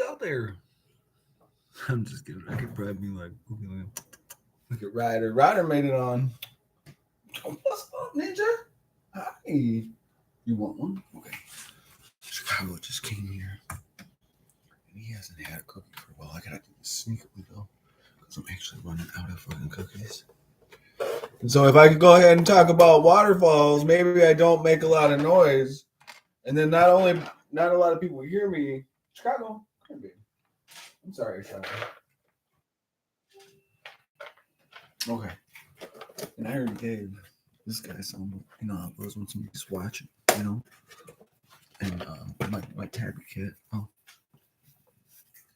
out there. I'm just kidding. I could probably be like, look at Ryder. Ryder made it on. Oh, what's up, Ninja? Hi. You want one? Okay. Chicago just came here. And he hasn't had a cookie for a while. I gotta do this sneakily though. Because I'm actually running out of fucking cookies. And so if I could go ahead and talk about waterfalls, maybe I don't make a lot of noise. And then not a lot of people hear me. Chicago, come here, baby. I'm sorry, Chicago. Okay. And I already gave this guy some, how it goes when somebody's watching, And my tabby kit. Oh,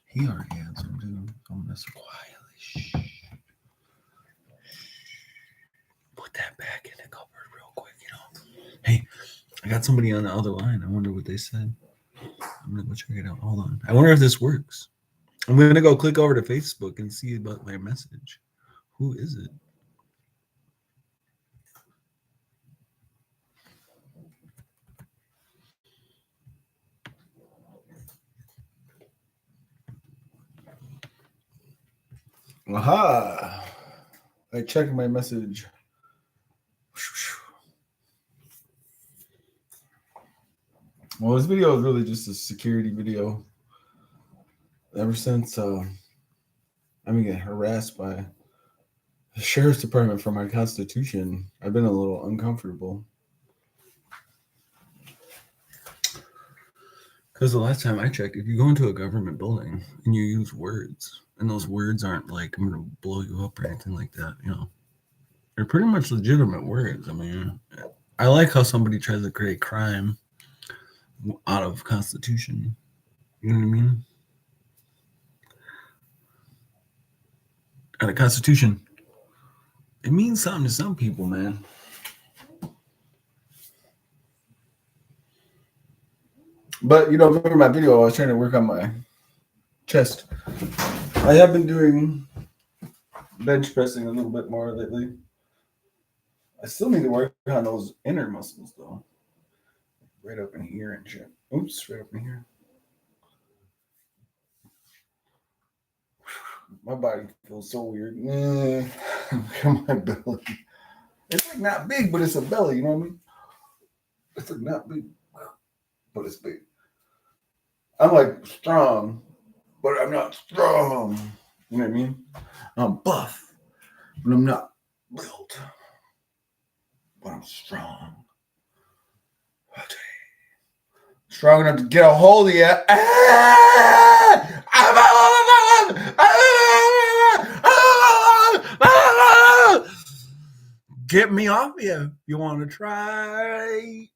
he already had some too. I'm gonna so quietly. Shh. Put that back in the cupboard real quick, Hey, I got somebody on the other line. I wonder what they said. I'm gonna go check it out. Hold on. I wonder if this works. I'm gonna go click over to Facebook and see about my message. Who is it? Aha! I checked my message. Well, this video is really just a security video. Ever since I'm getting harassed by the sheriff's department for my constitution, I've been a little uncomfortable. Because the last time I checked, if you go into a government building and you use words, and those words aren't like, I'm going to blow you up or anything like that, they're pretty much legitimate words. I mean, I like how somebody tries to create crime out of Constitution. You know what I mean? Out of Constitution. It means something to some people, man. But, for my video, I was trying to work on my chest. I have been doing bench pressing a little bit more lately. I still need to work on those inner muscles, though. Right up in here and shit. Oops, right up in here. My body feels so weird. Look at my belly. It's like not big, but it's a belly, you know what I mean? It's like not big, but it's big. I'm like strong, but I'm not strong. You know what I mean? I'm buff, but I'm not built. But I'm strong. Strong enough to get a hold of you. Get me off you. You want to try?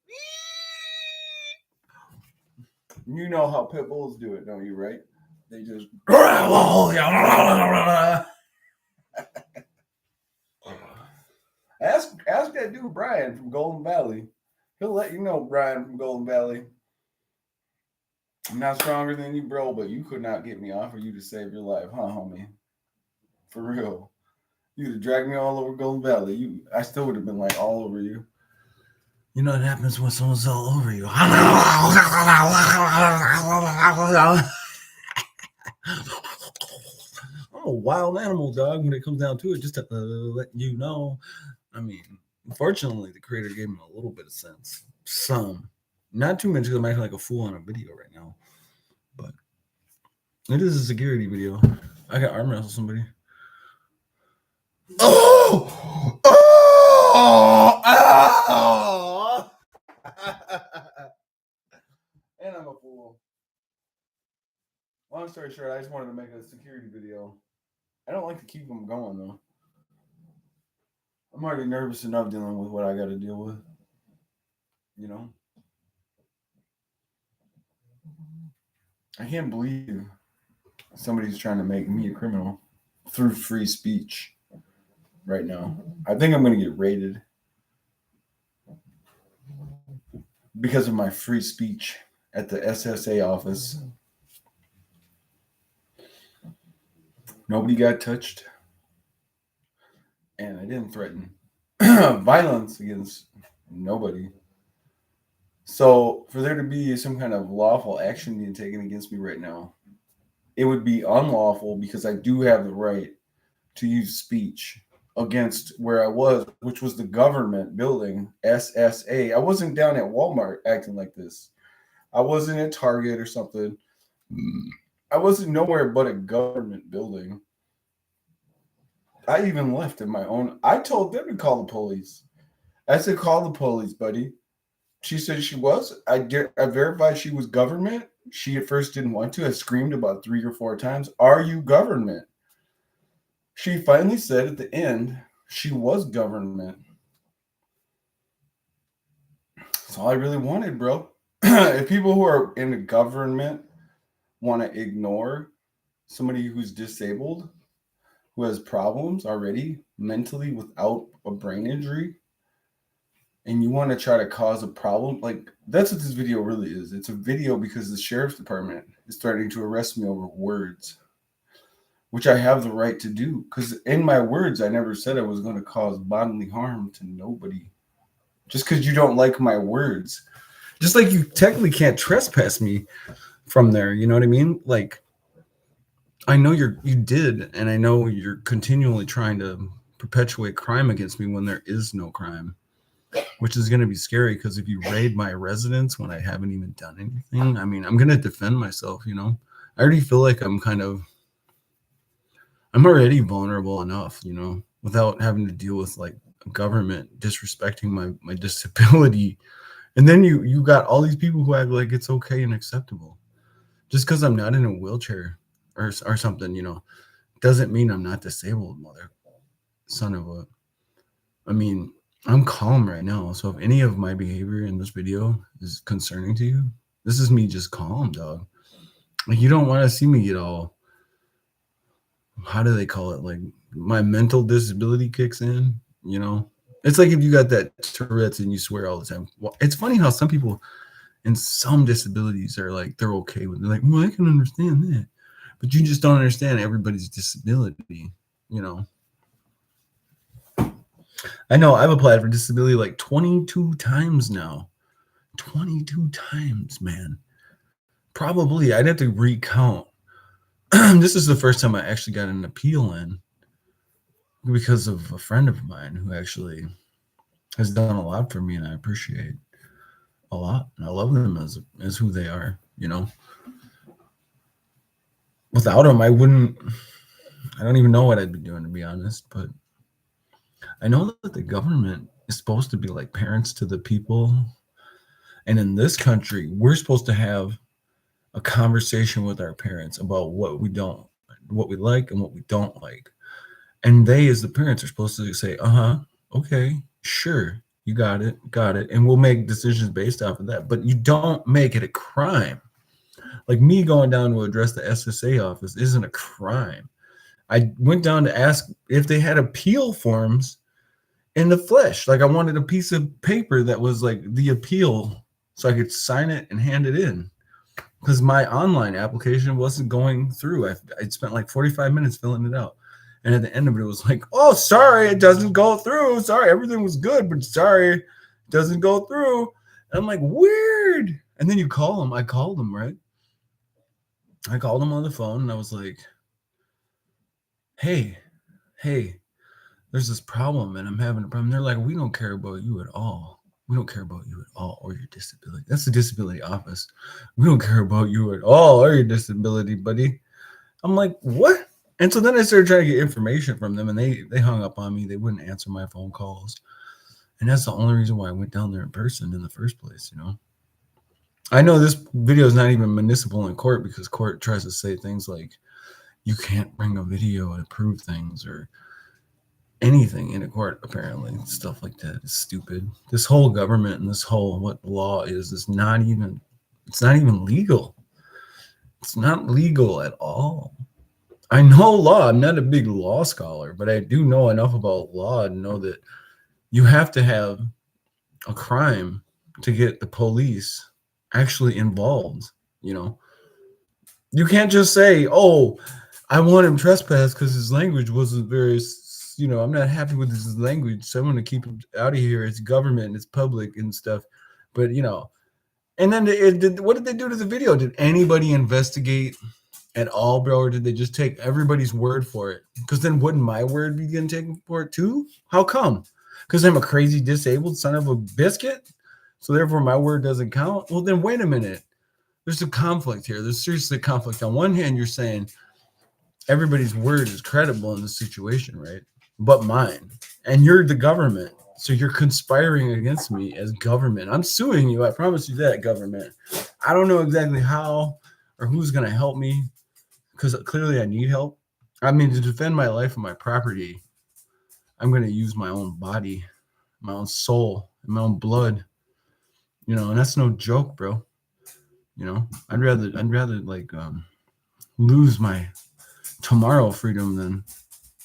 You know how pit bulls do it, don't you, right? They just ask that dude Brian from Golden Valley. He'll let you know, Brian from Golden Valley. I'm not stronger than you, bro, but you could not get me off of you to save your life, huh, homie? For real. You'd have dragged me all over Golden Valley. I still would have been like all over you. You know what happens when someone's all over you? I'm a wild animal, dog, when it comes down to it, just to let you know. I mean, unfortunately, the creator gave him a little bit of sense. Some. Not too much because I'm acting like a fool on a video right now. But it is a security video. I got arm wrestle somebody. Oh! Oh! Oh! And I'm a fool. Long story short, I just wanted to make a security video. I don't like to keep them going, though. I'm already nervous enough dealing with what I got to deal with. I can't believe somebody's trying to make me a criminal through free speech right now. I think I'm going to get raided because of my free speech at the SSA office. Nobody got touched. And I didn't threaten violence against nobody. So for there to be some kind of lawful action being taken against me right now, it would be unlawful because I do have the right to use speech against where I was, which was the government building, SSA. I wasn't down at Walmart acting like this. I wasn't at Target or something. I wasn't nowhere but a government building. I even left in my own. I told them to call the police. I said, call the police, buddy. She said she was. I verified she was government. She at first didn't want to. I screamed about 3 or 4 times, are you government? She finally said at the end, she was government. That's all I really wanted, bro. If people who are in the government want to ignore somebody who's disabled, who has problems already mentally without a brain injury, and you want to try to cause a problem, like that's what this video really is. It's a video because the sheriff's department is starting to arrest me over words, which I have the right to do. Because in my words, I never said I was going to cause bodily harm to nobody. Just because you don't like my words. Just like you technically can't trespass me from there. You know what I mean? Like, I know you did, and I know you're continually trying to perpetuate crime against me when there is no crime, which is going to be scary because if you raid my residence when I haven't even done anything, I mean, I'm going to defend myself, you know? I already feel like I'm already vulnerable enough, you know, without having to deal with like government disrespecting my disability. And then you got all these people who act like it's okay and acceptable. Just because I'm not in a wheelchair or something, you know, doesn't mean I'm not disabled, mother son of a. I mean, I'm calm right now. So if any of my behavior in this video is concerning to you, this is me just calm, dog. Like, you don't want to see me get all, how do they call it? Like, my mental disability kicks in, you know? It's like if you got that Tourette's and you swear all the time. Well, it's funny how some people in some disabilities are like, they're okay with it. They're like, well, I can understand that. But you just don't understand everybody's disability, you know? I know I've applied for disability like 22 times now. 22 times, man. Probably. I'd have to recount. This is the first time I actually got an appeal in because of a friend of mine who actually has done a lot for me, and I appreciate a lot. And I love them as who they are, you know. Without them, I don't even know what I'd be doing, to be honest. But I know that the government is supposed to be like parents to the people. And in this country, we're supposed to have a conversation with our parents about what we like and what we don't like. And they, as the parents, are supposed to say, okay, sure, you got it. And we'll make decisions based off of that. But you don't make it a crime. Like me going down to address the SSA office isn't a crime. I went down to ask if they had appeal forms in the flesh. Like, I wanted a piece of paper that was like the appeal so I could sign it and hand it in. Because my online application wasn't going through. I'd spent like 45 minutes filling it out. And at the end of it, it was like, oh, sorry, it doesn't go through. Sorry, everything was good, but sorry, it doesn't go through. And I'm like, weird. And then you call them. I called them, right? I called them on the phone, and I was like, hey, there's this problem, and I'm having a problem. They're like, we don't care about you at all. We don't care about you at all or your disability. That's the disability office. We don't care about you at all or your disability, buddy. I'm like, what? And so then I started trying to get information from them, and they hung up on me. They wouldn't answer my phone calls. And that's the only reason why I went down there in person in the first place, you know? I know this video is not even municipal in court because court tries to say things like, you can't bring a video and prove things or anything in a court, apparently. Stuff like that is stupid. This whole government and this whole what law is not even legal. It's not legal at all. I know law. I'm not a big law scholar, but I do know enough about law to know that you have to have a crime to get the police actually involved, you know. You can't just say, oh, I want him trespassed because his language wasn't very, you know, I'm not happy with his language, so I'm going to keep him out of here. It's government, it's public and stuff. But, you know, and then what did they do to the video? Did anybody investigate at all, bro, or did they just take everybody's word for it? Because then wouldn't my word be getting taken for it too? How come? Because I'm a crazy disabled son of a biscuit, so therefore my word doesn't count? Well, then wait a minute. There's a conflict here. There's seriously a conflict. On one hand, you're saying everybody's word is credible in this situation, right? But mine. And you're the government. So you're conspiring against me as government. I'm suing you. I promise you that, government. I don't know exactly how or who's going to help me because clearly I need help. I mean, to defend my life and my property, I'm going to use my own body, my own soul, and my own blood. You know, and that's no joke, bro. You know, I'd rather like lose my tomorrow freedom than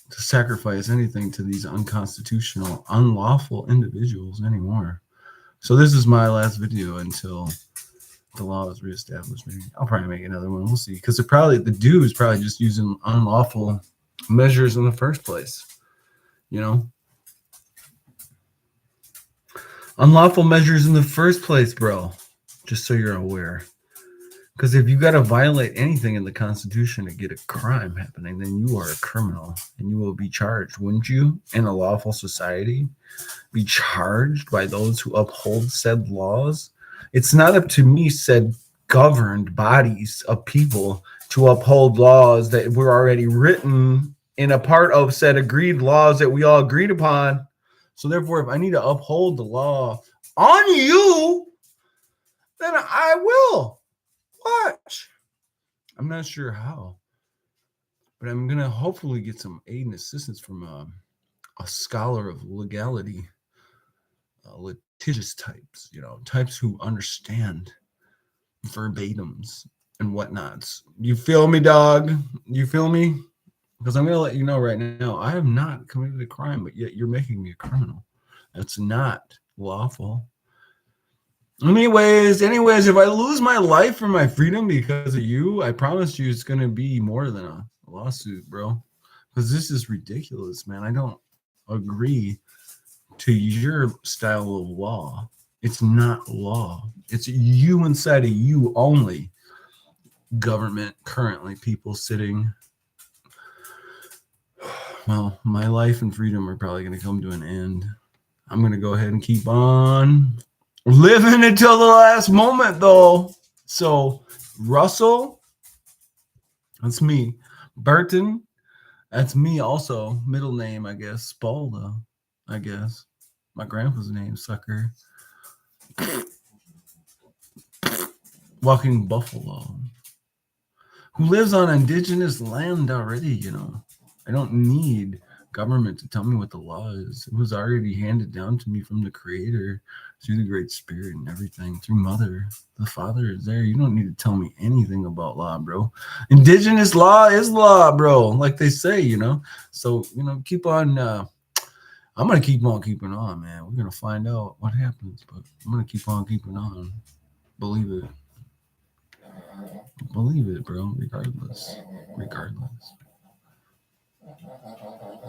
to sacrifice anything to these unconstitutional, unlawful individuals anymore. So this is my last video until the law is reestablished. Maybe I'll probably make another one. We'll see. Because the dude is probably just using unlawful measures in the first place. You know? Unlawful measures in the first place, bro. Just so you're aware. Because if you got to violate anything in the Constitution to get a crime happening, then you are a criminal and you will be charged, wouldn't you? In a lawful society, be charged by those who uphold said laws. It's not up to me, said governed bodies of people, to uphold laws that were already written in a part of said agreed laws that we all agreed upon. So therefore, if I need to uphold the law on you, then I will. Watch. I'm not sure how, but I'm going to hopefully get some aid and assistance from a scholar of legality, litigious types, you know, types who understand verbatims and whatnots. You feel me, dog? You feel me? Because I'm going to let you know right now, I have not committed a crime, but yet you're making me a criminal. That's not lawful. Anyways, if I lose my life or my freedom because of you, I promise you it's going to be more than a lawsuit, bro. Because this is ridiculous, man. I don't agree to your style of law. It's not law. It's you inside of you only. Government, currently, people sitting. Well, my life and freedom are probably going to come to an end. I'm going to go ahead and keep on living until the last moment, though. So, Russell, that's me. Burton, that's me also. Middle name, I guess. Spalda, I guess. My grandpa's name, sucker. Walking Buffalo. Who lives on indigenous land already, you know. I don't need government to tell me what the law is. It was already handed down to me from the Creator through the Great Spirit and everything, through Mother. The Father is there. You don't need to tell me anything about law, bro. Indigenous law is law, bro, like they say, you know. So, you know, keep on. I'm going to keep on keeping on, man. We're going to find out what happens, but I'm going to keep on keeping on. Believe it. Believe it, bro, regardless.